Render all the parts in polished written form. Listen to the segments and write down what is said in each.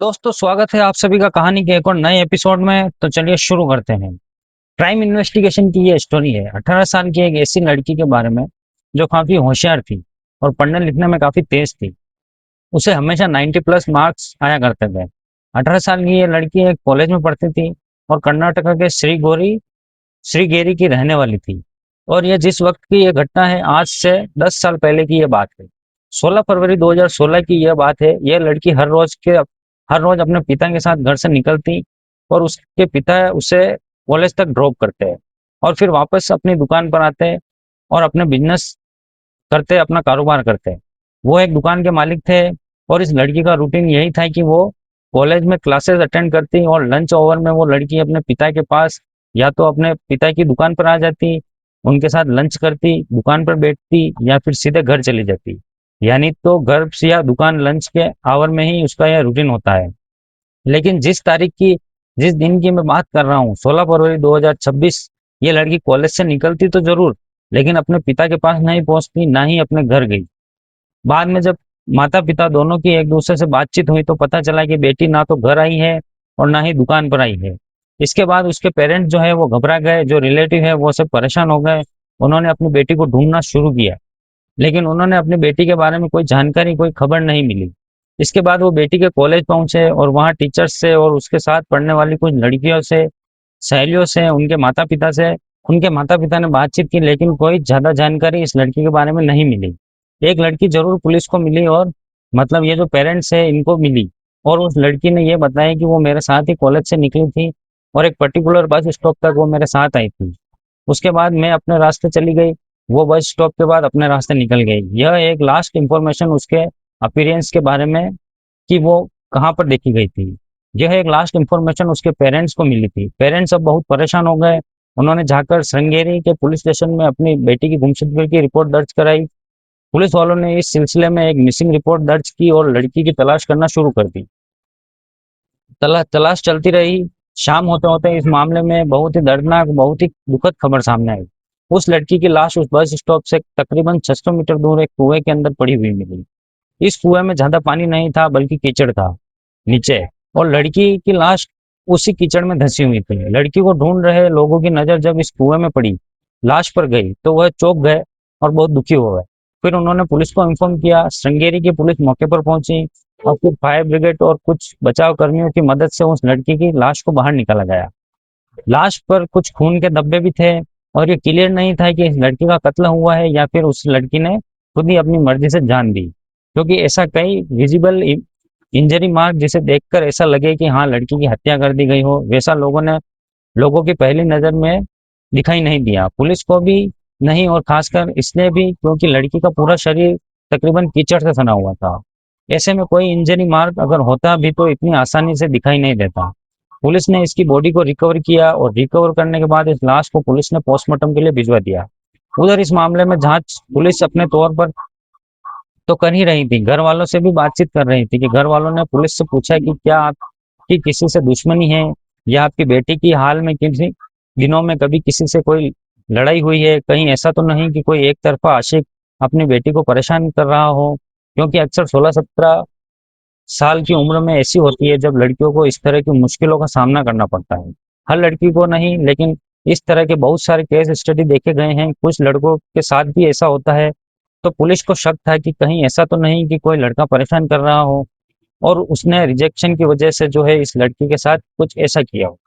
दोस्तों, स्वागत है आप सभी का कहानी के एक और नए एपिसोड में। तो चलिए शुरू करते हैं। क्राइम इन्वेस्टिगेशन की ये स्टोरी है 18 साल की एक ऐसी लड़की के बारे में जो काफी होशियार थी और पढ़ने लिखने में काफी तेज थी। उसे हमेशा 90 प्लस मार्क्स आया करते थे। 18 साल की ये लड़की एक कॉलेज में पढ़ती थी और कर्नाटका के श्रीगेरी की रहने वाली थी। और ये जिस वक्त की ये घटना है, आज से 10 साल पहले की ये बात है। 16 फरवरी 2016 की यह बात है। यह लड़की हर रोज अपने पिता के साथ घर से निकलती और उसके पिता उसे कॉलेज तक ड्रॉप करते हैं और फिर वापस अपनी दुकान पर आते हैं और अपने बिजनेस करते, अपना कारोबार करते। वो एक दुकान के मालिक थे और इस लड़की का रूटीन यही था कि वो कॉलेज में क्लासेस अटेंड करती और लंच ओवर में वो लड़की अपने पिता के पास या तो अपने पिता की दुकान पर आ जाती, उनके साथ लंच करती, दुकान पर बैठती या फिर सीधे घर चली जाती। यानी तो घर से या दुकान लंच के आवर में ही उसका यह रूटीन होता है। लेकिन जिस दिन की मैं बात कर रहा हूँ, 16 फरवरी 2026, ये लड़की कॉलेज से निकलती तो जरूर, लेकिन अपने पिता के पास नहीं पहुंचती, ना ही अपने घर गई। बाद में जब माता पिता दोनों की एक दूसरे से बातचीत हुई तो पता चला कि बेटी ना तो घर आई है और ना ही दुकान पर आई है। इसके बाद उसके पेरेंट्स जो है वो घबरा गए, जो रिलेटिव है वो सब परेशान हो गए। उन्होंने अपनी बेटी को ढूंढना शुरू किया, लेकिन उन्होंने अपनी बेटी के बारे में कोई जानकारी, कोई खबर नहीं मिली। इसके बाद वो बेटी के कॉलेज पहुंचे और वहाँ टीचर्स से और उसके साथ पढ़ने वाली कुछ लड़कियों से, सहेलियों से, उनके माता पिता ने बातचीत की, लेकिन कोई ज्यादा जानकारी इस लड़की के बारे में नहीं मिली। एक लड़की जरूर पुलिस को मिली, और मतलब ये जो पेरेंट्स है इनको मिली। और उस लड़की ने ये बताया कि वो मेरे साथ ही कॉलेज से निकली थी और एक पर्टिकुलर बस स्टॉप तक वो मेरे साथ आई थी। उसके बाद मैं अपने रास्ते चली गई, वो बस स्टॉप के बाद अपने रास्ते निकल गई। यह एक लास्ट इंफॉर्मेशन उसके अपीयरेंस के बारे में, कि वो कहाँ पर देखी गई थी। यह एक लास्ट इंफॉर्मेशन उसके पेरेंट्स को मिली थी। पेरेंट्स अब बहुत परेशान हो गए। उन्होंने जाकर श्रृंगेरी के पुलिस स्टेशन में अपनी बेटी की गुमशुदगी की रिपोर्ट दर्ज कराई। पुलिस वालों ने इस सिलसिले में एक मिसिंग रिपोर्ट दर्ज की और लड़की की तलाश करना शुरू कर दी। तलाश चलती रही। शाम होते होते इस मामले में बहुत ही दर्दनाक, बहुत ही दुखद खबर सामने आई। उस लड़की की लाश उस बस स्टॉप से तकरीबन 600 मीटर दूर एक कुएं के अंदर पड़ी हुई मिली। इस कुएं में ज्यादा पानी नहीं था, बल्कि कीचड़ था नीचे, और लड़की की लाश उसी कीचड़ में धंसी हुई थी। लड़की को ढूंढ रहे लोगों की नजर जब इस कुएं में पड़ी, लाश पर गई, तो वह चौंक गए और बहुत दुखी हो गए। फिर उन्होंने पुलिस को इन्फॉर्म किया। श्रृंगेरी की पुलिस मौके पर पहुंची और फिर फायर ब्रिगेड और कुछ बचाव कर्मियों की मदद से उस लड़की की लाश को बाहर निकाला गया। लाश पर कुछ खून के धब्बे भी थे और ये क्लियर नहीं था कि इस लड़की का कत्ल हुआ है या फिर उस लड़की ने खुद ही अपनी मर्जी से जान दी, क्योंकि ऐसा कई विजिबल इंजरी मार्क जिसे देखकर ऐसा लगे कि हाँ, लड़की की हत्या कर दी गई हो, वैसा लोगों की पहली नजर में दिखाई नहीं दिया, पुलिस को भी नहीं, और खासकर इसलिए भी क्योंकि लड़की का पूरा शरीर तकरीबन कीचड़ से सना हुआ था। ऐसे में कोई इंजरी मार्क अगर होता भी तो इतनी आसानी से दिखाई नहीं देता। पुलिस ने इसकी बॉडी को रिकवर किया और रिकवर करने के बाद इस लाश को पुलिस ने पोस्टमार्टम के लिए भिजवा दिया। उधर इस मामले में जांच पुलिस अपने तौर पर तो कर ही रही थी, घर वालों से भी बातचीत कर रही थी। कि घर वालों ने पुलिस से पूछा कि क्या आपकी किसी से दुश्मनी है, या आपकी बेटी की हाल में किसी दिनों में कभी किसी से कोई लड़ाई हुई है, कहीं ऐसा तो नहीं कि कोई एक तरफा आशिक अपनी बेटी को परेशान कर रहा हो, क्योंकि अक्सर 16-17 साल की उम्र में ऐसी होती है जब लड़कियों को इस तरह की मुश्किलों का सामना करना पड़ता है। हर लड़की को नहीं, लेकिन इस तरह के बहुत सारे केस स्टडी देखे गए हैं, कुछ लड़कों के साथ भी ऐसा होता है। तो पुलिस को शक था कि कहीं ऐसा तो नहीं कि कोई लड़का परेशान कर रहा हो और उसने रिजेक्शन की वजह से जो है इस लड़की के साथ कुछ ऐसा किया हो।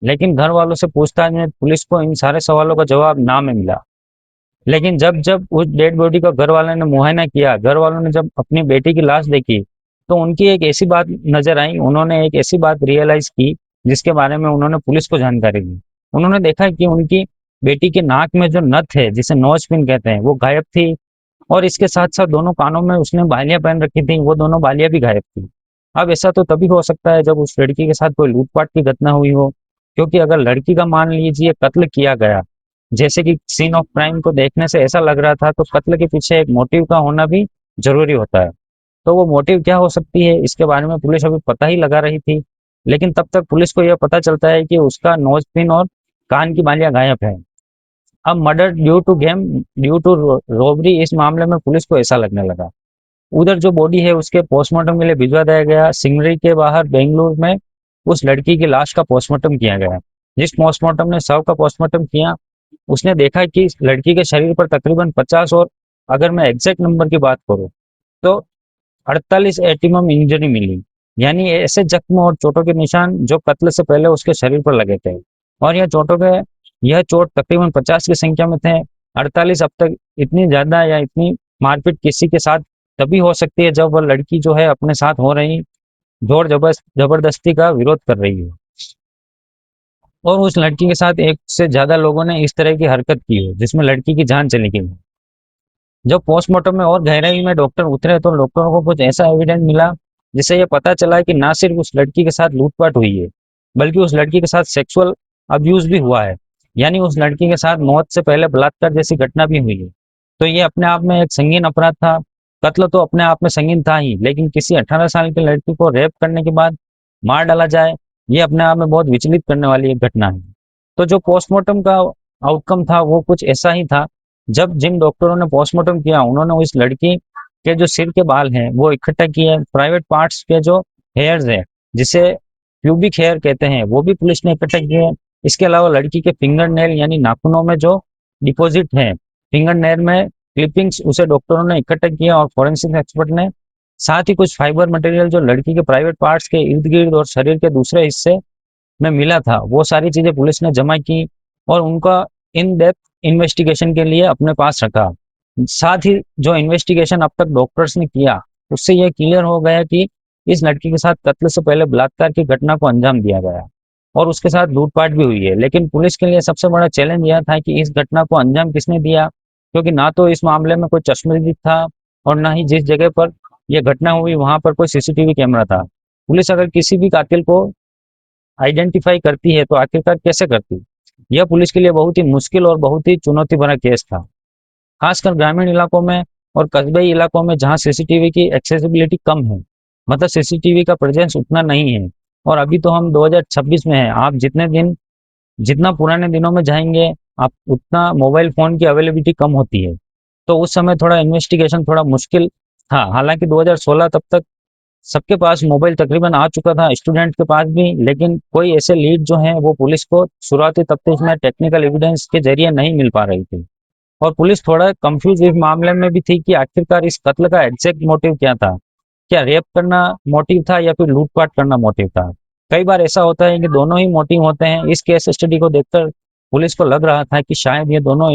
लेकिन घर वालों से पूछताछ में पुलिस को इन सारे सवालों का जवाब ना में मिला। लेकिन जब जब उस डेड बॉडी का घर वालों ने मुआयना किया, घर वालों ने जब अपनी बेटी की लाश देखी, तो उनकी एक ऐसी बात नजर आई, उन्होंने एक ऐसी बात रियलाइज की जिसके बारे में उन्होंने पुलिस को जानकारी दी। उन्होंने देखा कि उनकी बेटी के नाक में जो नथ है, जिसे नोज पिन कहते हैं, वो गायब थी। और इसके साथ साथ दोनों कानों में उसने बालियां पहन रखी थी, वो दोनों बालियां भी गायब थी। अब ऐसा तो तभी हो सकता है जब उस लड़की के साथ कोई लूटपाट की घटना हुई हो, क्योंकि अगर लड़की का मान लीजिए कत्ल किया गया, जैसे कि सीन ऑफ क्राइम को देखने से ऐसा लग रहा था, तो कत्ल के पीछे एक मोटिव का होना भी जरूरी होता है। तो वो मोटिव क्या हो सकती है, इसके बारे में पुलिस अभी पता ही लगा रही थी। लेकिन तब तक पुलिस को यह पता चलता है कि उसका नोज पिन और कान की बालियां गायब है। अब मर्डर ड्यू टू रॉबरी, इस मामले में पुलिस को ऐसा लगने लगा। उधर जो बॉडी है उसके पोस्टमार्टम के लिए भिजवा दिया गया। सिंगरी के बाहर बेंगलुरु में उस लड़की की लाश का पोस्टमार्टम किया गया। जिस पोस्टमार्टम ने शव का पोस्टमार्टम किया, उसने देखा कि इस लड़की के शरीर पर तकरीबन 50 और अगर मैं एग्जैक्ट नंबर की बात करूं तो 48 एटीमम इंजरी मिली, यानी ऐसे जख्म और चोटों के निशान जो कत्ल से पहले उसके शरीर पर लगे थे। और यह चोट तकरीबन 50 की संख्या में थे। 48 अब तक इतनी ज्यादा या इतनी मारपीट किसी के साथ तभी हो सकती है जब वह लड़की जो है अपने साथ हो रही जोर जबरदस्ती का विरोध कर रही है, और उस लड़की के साथ एक से ज्यादा लोगों ने इस तरह की हरकत की हो जिसमें लड़की की जान चली गई। जब पोस्टमार्टम में और गहराई में डॉक्टर उतरे तो डॉक्टरों को कुछ ऐसा एविडेंस मिला जिससे यह पता चला कि ना सिर्फ उस लड़की के साथ लूटपाट हुई है, बल्कि उस लड़की के साथ सेक्सुअल अब्यूज भी हुआ है। यानी उस लड़की के साथ मौत से पहले बलात्कार जैसी घटना भी हुई है। तो ये अपने आप में एक संगीन अपराध था। कत्ल तो अपने आप में संगीन था ही, लेकिन किसी 18 साल की लड़की को रेप करने के बाद मार डाला जाए, ये अपने आप में बहुत विचलित करने वाली एक घटना है। तो जो पोस्टमार्टम का आउटकम था वो कुछ ऐसा ही था। जब जिन डॉक्टरों ने पोस्टमार्टम किया उन्होंने उस लड़की के जो सिर के बाल हैं वो इकट्ठा किए, प्राइवेट पार्ट्स के जो हेयर्स है जिसे प्यूबिक हेयर कहते हैं वो भी पुलिस ने इकट्ठा किए। इसके अलावा लड़की के फिंगर नेल यानी नाखूनों में जो डिपॉजिट है फिंगर नेल में क्लिपिंग्स, उसे डॉक्टरों ने इकट्ठा किया और फोरेंसिक एक्सपर्ट ने साथ ही कुछ फाइबर मटेरियल जो लड़की के प्राइवेट पार्ट्स के इर्द गिर्द और शरीर के दूसरे हिस्से में मिला था वो सारी चीजें पुलिस ने जमा की और उनका इन डेप्थ इन्वेस्टिगेशन के लिए अपने पास रखा। साथ ही जो इन्वेस्टिगेशन अब तक डॉक्टर्स ने किया उससे यह क्लियर हो गया कि इस लड़की के साथ कत्ल से पहले बलात्कार की घटना को अंजाम दिया गया और उसके साथ लूटपाट भी हुई है। लेकिन पुलिस के लिए सबसे बड़ा चैलेंज यह था कि इस घटना को अंजाम किसने दिया, क्योंकि ना तो इस मामले में कोई चश्मदीद था और ना ही जिस जगह पर यह घटना हुई वहां पर कोई सीसीटीवी कैमरा था। पुलिस अगर किसी भी कातिल को आइडेंटिफाई करती है तो आखिरकार कैसे करती? यह पुलिस के लिए बहुत ही मुश्किल और बहुत ही चुनौती भरा केस था, खासकर ग्रामीण इलाकों में और कस्बई इलाकों में जहां सीसीटीवी की एक्सेसिबिलिटी कम है, मतलब सीसीटीवी का प्रेजेंस उतना नहीं है। और अभी तो हम 2026 में हैं, आप जितना पुराने दिनों में जाएंगे आप उतना मोबाइल फोन की अवेलेबिलिटी कम होती है। तो उस समय थोड़ा इन्वेस्टिगेशन थोड़ा मुश्किल था। हालांकि 2016 तब तक सबके पास मोबाइल तकरीबन आ चुका था, स्टूडेंट के पास भी, लेकिन कोई ऐसे लीड जो हैं वो पुलिस को शुरुआती तफ्तीश में टेक्निकल एविडेंस के जरिए नहीं मिल पा रही थी। और पुलिस थोड़ा कंफ्यूज इस मामले में भी थी कि आखिरकार इस कत्ल का एग्जैक्ट मोटिव क्या था। क्या रेप करना मोटिव था या फिर लूटपाट करना मोटिव था? कई बार ऐसा होता है कि दोनों ही मोटिव होते हैं। इस केस स्टडी को देखकर पुलिस को लग रहा था कि शायद ये दोनों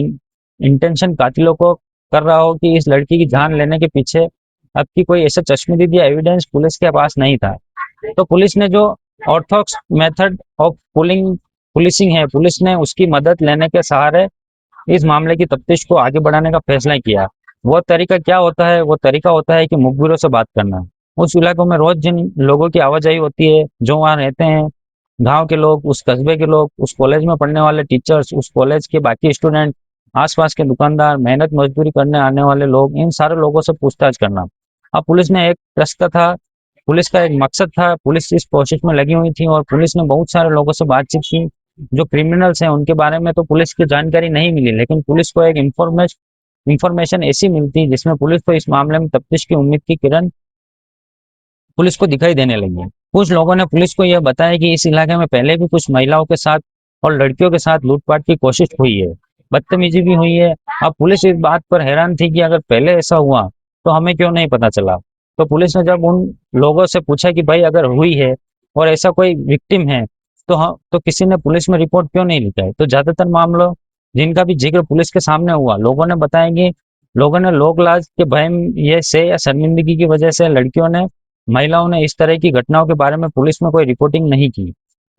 इंटेंशन कातिलों को कर रहा हो कि इस लड़की की जान लेने के पीछे अब की कोई ऐसा चश्मदीद या एविडेंस पुलिस के पास नहीं था। तो पुलिस ने जो ऑर्थोडॉक्स मेथड ऑफ पुलिसिंग है, पुलिस ने उसकी मदद लेने के सहारे इस मामले की तफ्तीश को आगे बढ़ाने का फैसला किया। वो तरीका क्या होता है? वो तरीका होता है कि मुखबिरों से बात करना। उस इलाकों में रोज जिन लोगों की आवाजाही होती है, जो वहाँ रहते हैं, गांव के लोग, उस कस्बे के लोग, उस कॉलेज में पढ़ने वाले टीचर्स, उस कॉलेज के बाकी स्टूडेंट, आसपास के दुकानदार, मेहनत मजदूरी करने आने वाले लोग, इन सारे लोगों से पूछताछ करना। अब पुलिस ने एक रास्ता था, पुलिस का एक मकसद था, पुलिस इस कोशिश में लगी हुई थी और पुलिस ने बहुत सारे लोगों से बातचीत की। जो क्रिमिनल्स हैं उनके बारे में तो पुलिस की जानकारी नहीं मिली, लेकिन पुलिस को एक इंफॉर्मेशन ऐसी मिलती जिसमें पुलिस को इस मामले में तफ्तीश की उम्मीद की किरण पुलिस को दिखाई देने लगी। कुछ लोगों ने पुलिस को यह बताया कि इस इलाके में पहले भी कुछ महिलाओं के साथ और लड़कियों के साथ लूटपाट की कोशिश हुई है, बदतमीजी भी हुई है। अब पुलिस इस बात पर हैरान थी कि अगर पहले ऐसा हुआ तो हमें क्यों नहीं पता चला। तो पुलिस ने जब उन लोगों से पूछा कि भाई अगर हुई है और ऐसा कोई विक्टिम है तो हाँ, तो किसी ने पुलिस में रिपोर्ट क्यों नहीं लिखा है? तो ज्यादातर मामलों जिनका भी जिक्र पुलिस के सामने हुआ, लोगों ने बताया कि लोगों ने लोक लाज के भय ये से या शर्मिंदगी की वजह से महिलाओं ने इस तरह की घटनाओं के बारे में पुलिस में कोई रिपोर्टिंग नहीं की।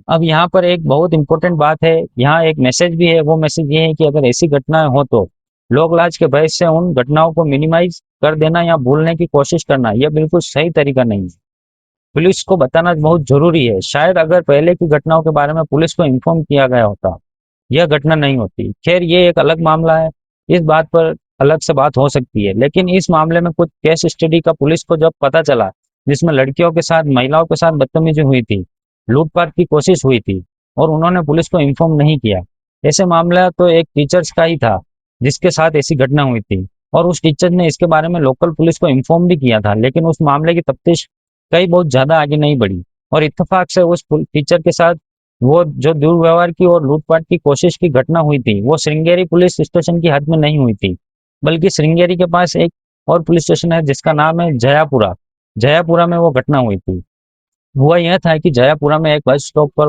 अब यहाँ पर एक बहुत इंपॉर्टेंट बात है, यहाँ एक मैसेज भी है। वो मैसेज ये है कि अगर ऐसी घटनाएं हो तो लोक लाज के भय से उन घटनाओं को मिनिमाइज कर देना या भूलने की कोशिश करना यह बिल्कुल सही तरीका नहीं है। पुलिस को बताना बहुत जरूरी है। शायद अगर पहले की घटनाओं के बारे में पुलिस को इन्फॉर्म किया गया होता यह घटना नहीं होती। खैर ये एक अलग मामला है, इस बात पर अलग से बात हो सकती है। लेकिन इस मामले में कुछ केस स्टडी का पुलिस को जब पता चला जिसमें लड़कियों के साथ, महिलाओं के साथ बदतमीजी हुई थी, लूटपाट की कोशिश हुई थी और उन्होंने पुलिस को इन्फॉर्म नहीं किया। ऐसे मामला तो एक टीचर्स का ही था जिसके साथ ऐसी घटना हुई थी और उस टीचर ने इसके बारे में लोकल पुलिस को इन्फॉर्म भी किया था, लेकिन उस मामले की तफ्तीश कहीं बहुत ज्यादा आगे नहीं बढ़ी। और इत्तेफाक से उस टीचर के साथ वो जो दुर्व्यवहार की और लूटपाट की कोशिश की घटना हुई थी, वो श्रृंगेरी पुलिस स्टेशन की हद में नहीं हुई थी, बल्कि श्रृंगेरी के पास एक और पुलिस स्टेशन है जिसका नाम है जयापुरा। जयापुरा में वो घटना हुई थी। हुआ यह था कि जयापुरा में एक बस स्टॉप पर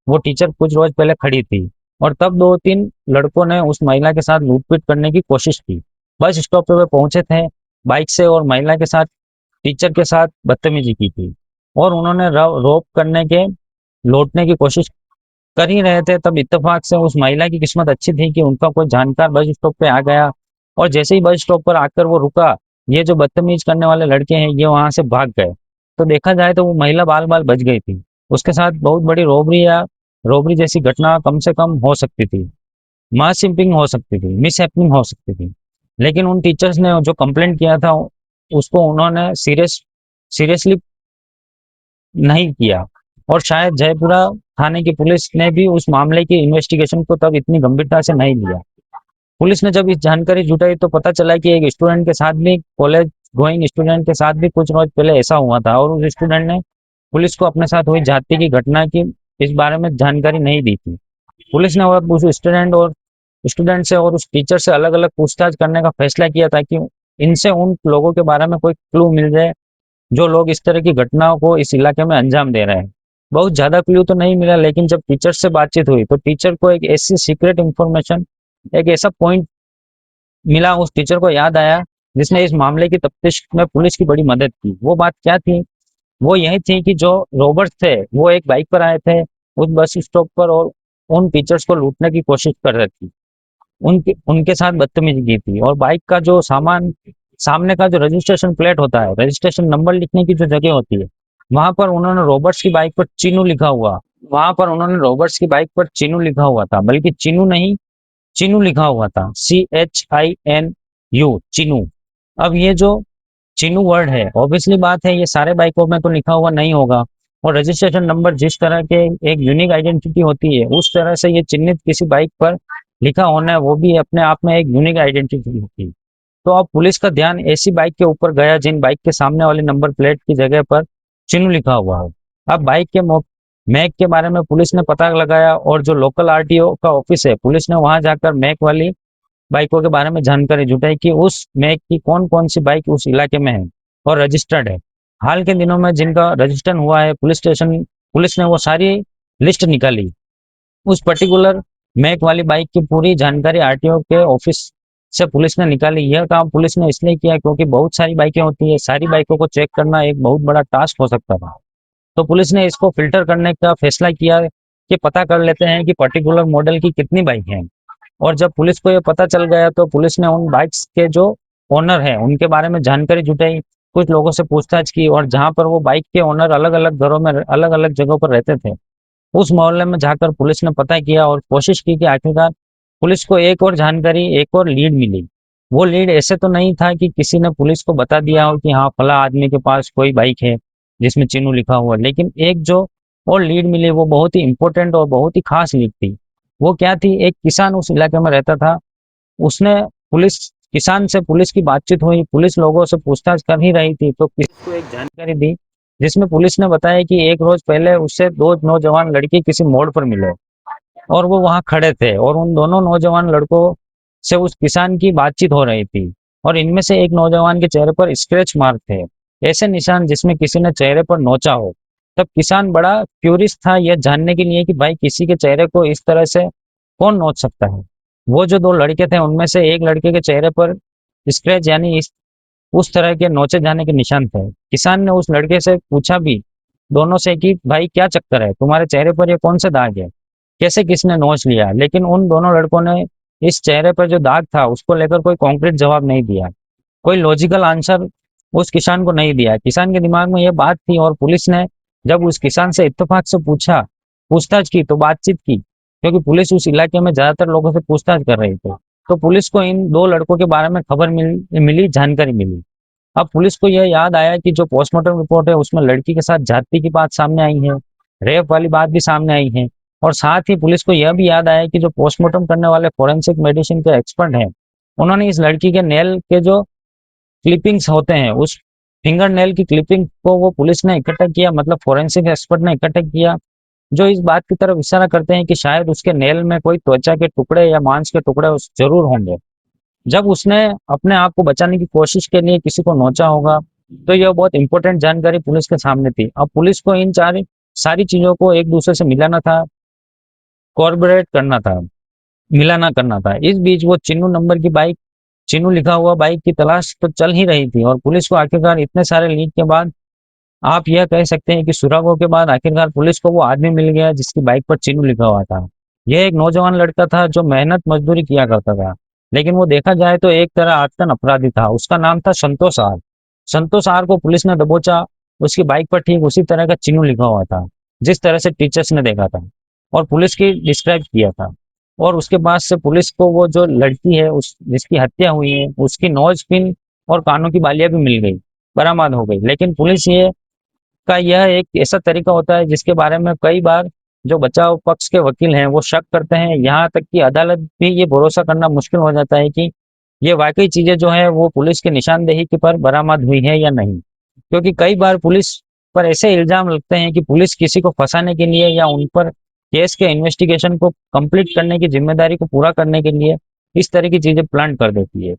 वो टीचर कुछ रोज पहले खड़ी थी, और तब दो तीन लड़कों ने उस महिला के साथ लूटपीट करने की कोशिश की। बस स्टॉप पे वे पहुंचे थे बाइक से, और महिला के साथ टीचर के साथ बदतमीजी की थी, और उन्होंने रोप करने के लौटने की कोशिश कर ही रहे थे। तब इत्तेफाक से उस महिला की किस्मत अच्छी थी कि उनका कोई जानकार बस स्टॉप पे आ गया, और जैसे ही बस स्टॉप पर आकर वो रुका, ये जो बदतमीज करने वाले लड़के हैं ये वहां से भाग गए। तो देखा जाए तो वो महिला बाल बाल बच गई थी। उसके साथ बहुत बड़ी रॉबरी जैसी घटना कम से कम हो सकती थी, मास सिंपिंग हो सकती थी, मिस हैपनिंग हो सकती थी। लेकिन उन टीचर्स ने जो कंप्लेंट किया था उसको उन्होंने सीरियसली नहीं किया, और शायद जयपुरा थाने की पुलिस ने भी उस मामले की इन्वेस्टिगेशन को तब इतनी गंभीरता से नहीं लिया। पुलिस ने जब इस जानकारी जुटाई तो पता चला कि एक स्टूडेंट के साथ भी, कॉलेज गोइंग स्टूडेंट के साथ भी कुछ रोज पहले ऐसा हुआ था, और उस स्टूडेंट ने पुलिस को अपने साथ हुई ज्यादती की घटना की इस बारे में जानकारी नहीं दी थी। पुलिस ने अब उस स्टूडेंट से और उस टीचर से अलग अलग पूछताछ करने का फैसला किया ताकि इनसे उन लोगों के बारे में कोई क्लू मिल जाए जो लोग इस तरह की घटनाओं को इस इलाके में अंजाम दे रहे हैं। बहुत ज्यादा क्लू तो नहीं मिला, लेकिन जब टीचर से बातचीत हुई तो टीचर को एक ऐसी सीक्रेट इंफॉर्मेशन, एक ऐसा पॉइंट मिला, उस टीचर को याद आया जिसने इस मामले की तफ्तीश में पुलिस की बड़ी मदद की। वो बात क्या थी? वो यही थी कि जो रॉबर्ट थे वो एक बाइक पर आए थे उस बस स्टॉप पर, और उन टीचर्स को लूटने की कोशिश कर रहे थे। उनके उनके साथ बदतमीजी की थी, और बाइक का जो सामने का जो रजिस्ट्रेशन प्लेट होता है, रजिस्ट्रेशन नंबर लिखने की जो जगह होती है, वहां पर उन्होंने रॉबर्ट्स की बाइक पर चीनू लिखा हुआ वहां पर उन्होंने रॉबर्ट्स की बाइक पर चीनू लिखा हुआ था, बल्कि चीनू नहीं, चिनू लिखा हुआ था, CHINU, चिनू। अब ये जो चिनू वर्ड है, ऑब्वियसली बात है ये सारे बाइकों में तो लिखा हुआ नहीं होगा, और रजिस्ट्रेशन नंबर जिस तरह के एक यूनिक आइडेंटिटी होती है उस तरह से ये चिन्हित किसी बाइक पर लिखा होना है, वो भी अपने आप में एक यूनिक आइडेंटिटी होती है। तो अब पुलिस का ध्यान ऐसी बाइक के ऊपर गया जिन बाइक के सामने वाले नंबर प्लेट की जगह पर चिन्ह लिखा हुआ है। अब बाइक के मैक के बारे में पुलिस ने पता लगाया, और जो लोकल आरटीओ का ऑफिस है, पुलिस ने वहां जाकर मैक वाली बाइकों के बारे में जानकारी जुटाई कि उस मैक की कौन कौन सी बाइक उस इलाके में है और रजिस्टर्ड है। हाल के दिनों में जिनका रजिस्ट्रेशन हुआ है, पुलिस ने वो सारी लिस्ट निकाली। उस पर्टिकुलर मैक वाली बाइक की पूरी जानकारी आरटीओ के ऑफिस से पुलिस ने निकाली। यह काम पुलिस ने इसलिए किया क्योंकि बहुत सारी बाइकें होती है, सारी बाइकों को चेक करना एक बहुत बड़ा टास्क हो सकता था। तो पुलिस ने इसको फिल्टर करने का फैसला किया कि पता कर लेते हैं कि पर्टिकुलर मॉडल की कितनी बाइक हैं। और जब पुलिस को ये पता चल गया तो पुलिस ने उन बाइक्स के जो ओनर हैं उनके बारे में जानकारी जुटाई, कुछ लोगों से पूछताछ की, और जहां पर वो बाइक के ओनर अलग अलग घरों में अलग अलग जगहों पर रहते थे, उस मोहल्ले में जाकर पुलिस ने पता किया और कोशिश की कि आखिरकार पुलिस को एक और लीड मिली। वो लीड ऐसे तो नहीं था कि किसी ने पुलिस को बता दिया हो कि हाँ फला आदमी के पास कोई बाइक है जिसमें चिन्हू लिखा हुआ, लेकिन एक जो और लीड मिली वो बहुत ही इंपॉर्टेंट और बहुत ही खास लीड थी। वो क्या थी? एक किसान उस इलाके में रहता था। उसने पुलिस किसान से पुलिस की बातचीत हुई, पुलिस लोगों से पूछताछ कर ही रही थी, तो किसी को एक जानकारी दी जिसमें पुलिस ने बताया कि एक रोज पहले उससे दो नौजवान लड़के किसी मोड़ पर मिले, और वो वहां खड़े थे, और उन दोनों नौजवान लड़कों से उस किसान की बातचीत हो रही थी, और इनमें से एक नौजवान के चेहरे पर स्क्रैच मार्क थे, ऐसे निशान जिसमें किसी ने चेहरे पर नोचा हो। तब किसान बड़ा क्यूरियस था यह जानने के लिए कि भाई किसी के चेहरे को इस तरह से कौन नोच सकता है। वो जो दो लड़के थे उनमें से एक लड़के के चेहरे पर स्क्रैच यानी उस तरह के नोचे जाने के निशान थे। किसान ने उस लड़के से पूछा भी दोनों से कि भाई क्या चक्कर है, तुम्हारे चेहरे पर ये कौन सा दाग है, कैसे किसने नोच लिया? लेकिन उन दोनों लड़कों ने इस चेहरे पर जो दाग था उसको लेकर कोई कॉन्क्रीट जवाब नहीं दिया, कोई लॉजिकल आंसर उस किसान को नहीं दिया। किसान के दिमाग में यह बात थी, और पुलिस ने जब उस किसान से इत्तेफाक से पूछताछ की तो बातचीत की, क्योंकि पुलिस उस इलाके में ज्यादातर लोगों से पूछताछ कर रही थी, तो पुलिस को इन दो लड़कों के बारे में मिली, जानकारी मिली। अब पुलिस को यह याद आया कि जो पोस्टमार्टम रिपोर्ट है उसमें लड़की के साथ जाति की बात सामने आई है, रेप वाली बात भी सामने आई है, और साथ ही पुलिस को यह भी याद आया कि जो पोस्टमार्टम करने वाले फोरेंसिक मेडिसिन के एक्सपर्ट हैं उन्होंने इस लड़की के नेल के जो क्लिपिंग्स होते हैं, उस फिंगर नेल की क्लिपिंग को वो पुलिस ने इकट्ठा किया, मतलब फोरेंसिक एक्सपर्ट ने इकट्ठा किया, जो इस बात की तरफ इशारा करते हैं कि शायद उसके नेल में कोई त्वचा के टुकड़े या मांस के टुकड़े जरूर होंगे। जब उसने अपने आप को बचाने की कोशिश के लिए किसी को नोचा होगा, तो यह बहुत इंपॉर्टेंट जानकारी पुलिस के सामने थी। अब पुलिस को इन सारी चीजों को एक दूसरे से मिलाना था, कॉर्पोरेट करना था, मिलाना करना था। इस बीच वो चिन्नू नंबर की बाइक, चिन्नू लिखा हुआ बाइक की तलाश तो चल ही रही थी, और पुलिस को आखिरकार इतने सारे लीक के बाद, आप यह कह सकते हैं कि सुरागों के बाद आखिरकार पुलिस को वो आदमी मिल गया जिसकी बाइक पर चिन्नू लिखा हुआ था। यह एक नौजवान लड़का था जो मेहनत मजदूरी किया करता था, लेकिन वो देखा जाए तो एक तरह आदतन अपराधी था। उसका नाम था संतोष आर। संतोष आर को पुलिस ने दबोचा। उसकी बाइक पर ठीक उसी तरह का चिन्ह लिखा हुआ था जिस तरह से टीचर्स ने देखा था और पुलिस की डिस्क्राइब किया था। और उसके बाद से पुलिस को वो जो लड़की है, उस जिसकी हत्या हुई है, उसकी नोज पिन और कानों की बालियां भी मिल गई, बरामद हो गई। लेकिन पुलिस ये का यह एक ऐसा तरीका होता है जिसके बारे में कई बार जो बचाव पक्ष के वकील हैं वो शक करते हैं, यहाँ तक कि अदालत भी ये भरोसा करना मुश्किल हो जाता है कि ये वाकई चीजें जो है वो पुलिस की निशानदेही के पर बरामद हुई है या नहीं। क्योंकि कई बार पुलिस पर ऐसे इल्जाम लगते हैं कि पुलिस किसी को फंसाने के लिए या उन पर केस के इन्वेस्टिगेशन को कंप्लीट करने की जिम्मेदारी को पूरा करने के लिए इस तरह की चीजें प्लान कर देती है।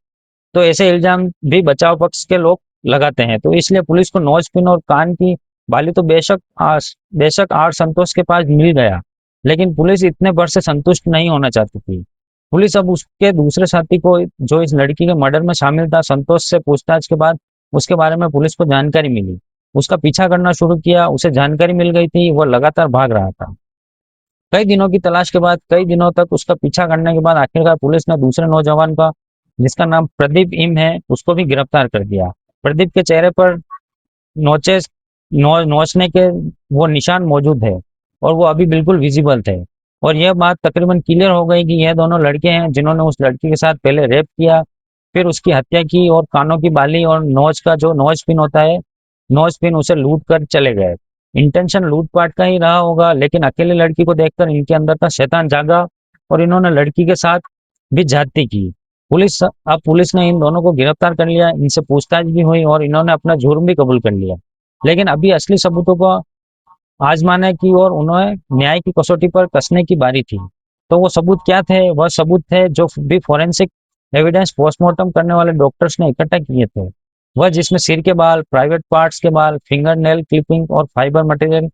तो ऐसे इल्जाम भी बचाव पक्ष के लोग लगाते हैं। तो इसलिए पुलिस को नोज पिन और कान की बाली तो बेशक आर संतोष के पास मिल गया, लेकिन पुलिस इतने भर से संतुष्ट नहीं होना चाहती थी। पुलिस अब उसके दूसरे साथी को, जो इस लड़की के मर्डर में शामिल था, संतोष से पूछताछ के बाद उसके बारे में पुलिस को जानकारी मिली। उसका पीछा करना शुरू किया। उसे जानकारी मिल गई थी वो लगातार भाग रहा था। कई दिनों की तलाश के बाद, कई दिनों तक उसका पीछा करने के बाद आखिरकार पुलिस ने दूसरे नौजवान का, जिसका नाम प्रदीप इम है, उसको भी गिरफ्तार कर दिया। प्रदीप के चेहरे पर नोचे नोचने के वो निशान मौजूद है और वो अभी बिल्कुल विजिबल थे। और यह बात तकरीबन क्लियर हो गई कि यह दोनों लड़के हैं जिन्होंने उस लड़की के साथ पहले रेप किया, फिर उसकी हत्या की और कानों की बाली और नोज का जो नोज पिन होता है, नोज पिन उसे लूट कर चले गए। इंटेंशन लूटपाट का ही रहा होगा, लेकिन अकेले लड़की को देखकर इनके अंदर का शैतान जागा और इन्होंने लड़की के साथ भी ज्यादती की। पुलिस ने इन दोनों को गिरफ्तार कर लिया, इनसे पूछताछ भी हुई और इन्होंने अपना जुर्म भी कबूल कर लिया। लेकिन अभी असली सबूतों को आजमाने की और उन्हें न्याय की कसौटी पर कसने की बारी थी। तो वो सबूत क्या थे? वह सबूत थे जो भी फोरेंसिक एविडेंस पोस्टमार्टम करने वाले डॉक्टर्स ने इकट्ठा किए थे। वह जिसमें सिर के बाल, प्राइवेट पार्ट्स के बाल, फिंगर नेल क्लिपिंग और फाइबर मटेरियल,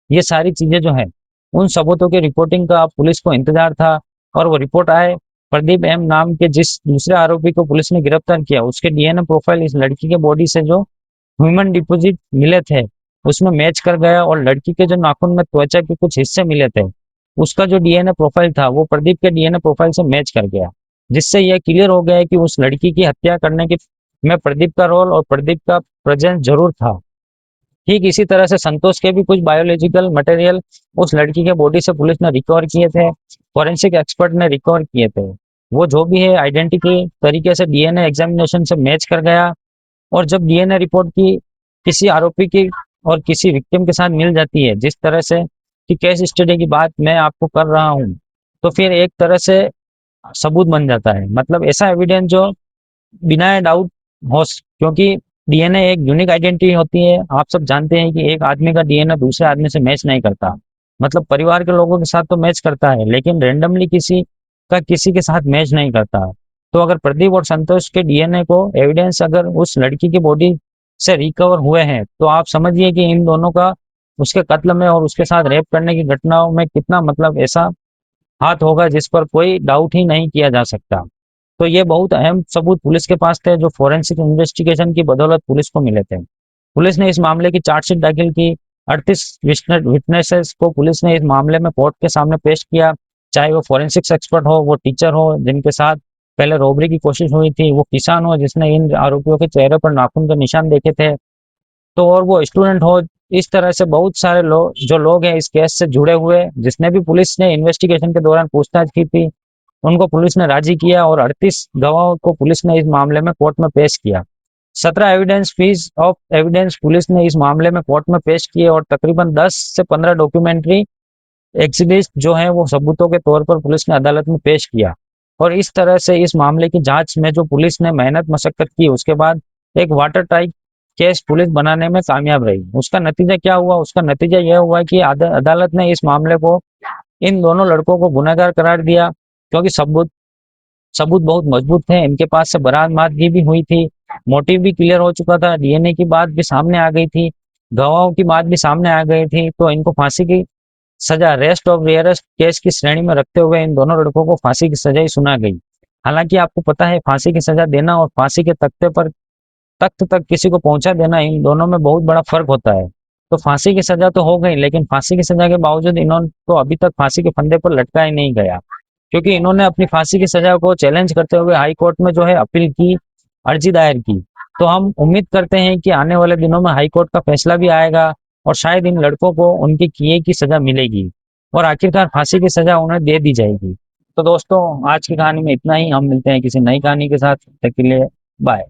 ये सारी चीजें जो है, उन सबूतों की रिपोर्टिंग का पुलिस को इंतजार था। और वो रिपोर्ट आए। प्रदीप एम नाम के जिस दूसरे आरोपी को पुलिस ने गिरफ्तार किया, उसके डीएनए प्रोफाइल इस लड़की के बॉडी से जो ह्यूमन डिपॉजिट मिले थे उसमें मैच कर गया, और लड़की के जो नाखून में त्वचा के कुछ हिस्से मिले थे, उसका जो डीएनए प्रोफाइल था वो प्रदीप के डीएनए प्रोफाइल से मैच कर गया। जिससे यह क्लियर हो गया कि उस लड़की की हत्या करने के में प्रदीप का रोल और प्रदीप का प्रेजेंस जरूर था। ठीक इसी तरह से संतोष के भी कुछ बायोलॉजिकल मटेरियल उस लड़की के बॉडी से पुलिस ने रिकवर किए थे, फॉरेंसिक एक्सपर्ट ने रिकवर किए थे। वो जो भी है आइडेंटिकल तरीके से डीएनए एग्जामिनेशन से मैच कर गया। और जब डीएनए रिपोर्ट की किसी आरोपी की और किसी विक्टिम के साथ मिल जाती है, जिस तरह से कि केस स्टडी की बात मैं आपको कर रहा हूँ, तो फिर एक तरह से सबूत बन जाता है, मतलब ऐसा एविडेंस जो बिना डाउट हो, क्योंकि डीएनए एक यूनिक आइडेंटिटी होती है। आप सब जानते हैं कि एक आदमी का डीएनए दूसरे आदमी से मैच नहीं करता, मतलब परिवार के लोगों के साथ तो मैच करता है, लेकिन रेंडमली किसी का किसी के साथ मैच नहीं करता। तो अगर प्रदीप और संतोष के डीएनए को एविडेंस अगर उस लड़की की बॉडी से रिकवर हुए हैं, तो आप समझिए कि इन दोनों का उसके कत्ल में और उसके साथ रेप करने की घटनाओं में कितना, मतलब ऐसा हाथ होगा जिस पर कोई डाउट ही नहीं किया जा सकता। तो ये बहुत अहम सबूत पुलिस के पास थे जो फोरेंसिक इन्वेस्टिगेशन की बदौलत पुलिस को मिले थे। पुलिस ने इस मामले की चार्जशीट दाखिल की। 38 विटनेसेस को पुलिस ने इस मामले में कोर्ट के सामने पेश किया, चाहे वो फोरेंसिक्स एक्सपर्ट हो, वो टीचर हो जिनके साथ पहले रॉबरी की कोशिश हुई थी, वो किसान हो जिसने इन आरोपियों के चेहरे पर नाखून के निशान देखे थे, तो और वो स्टूडेंट हो। इस तरह से बहुत सारे लोग हैं इस केस से जुड़े हुए, जिसने भी पुलिस ने इन्वेस्टिगेशन के दौरान पूछताछ की थी, उनको पुलिस ने राजी किया और 38 गवाहों को पुलिस ने इस मामले में कोर्ट में पेश किया। 17 evidence piece of evidence police ने इस मामले में कोर्ट में पेश किए और तकरीबन 10 से 15 डॉक्यूमेंट्री एग्जिबिट जो है वो सबूतों के तौर पर पुलिस ने अदालत में पेश किया। और इस तरह से इस मामले की जांच में जो पुलिस ने मेहनत मशक्कत की, उसके बाद एक वाटर टाइट केस पुलिस बनाने में कामयाब रही। उसका नतीजा क्या हुआ? उसका नतीजा यह हुआ कि अदालत ने इस मामले को, इन दोनों लड़कों को गुनहगार करार दिया, क्योंकि सबूत सबूत बहुत मजबूत थे। इनके पास से बरामदगी भी हुई थी, मोटिव भी क्लियर हो चुका था, डीएनए की बात भी सामने आ गई थी, गवाहों की बात भी सामने आ गई थी। तो इनको फांसी की सजा, रेस्ट ऑफ रेयरेस्ट केस की श्रेणी में रखते हुए इन दोनों लड़कों को फांसी की सजा ही सुना गई। हालांकि आपको पता है, फांसी की सजा देना और फांसी के तख्ते पर, तख्त तक किसी को पहुंचा देना, इन दोनों में बहुत बड़ा फर्क होता है। तो फांसी की सजा तो हो गई, लेकिन फांसी की सजा के बावजूद इन्होंने तो अभी तक फांसी के फंदे पर लटका ही नहीं गया, क्योंकि इन्होंने अपनी फांसी की सजा को चैलेंज करते हुए हाई कोर्ट में जो है अपील की, अर्जी दायर की। तो हम उम्मीद करते हैं कि आने वाले दिनों में हाई कोर्ट का फैसला भी आएगा और शायद इन लड़कों को उनके किए की सजा मिलेगी और आखिरकार फांसी की सजा उन्हें दे दी जाएगी। तो दोस्तों, आज की कहानी में इतना ही। हम मिलते हैं किसी नई कहानी के साथ। तब तक के लिए बाय।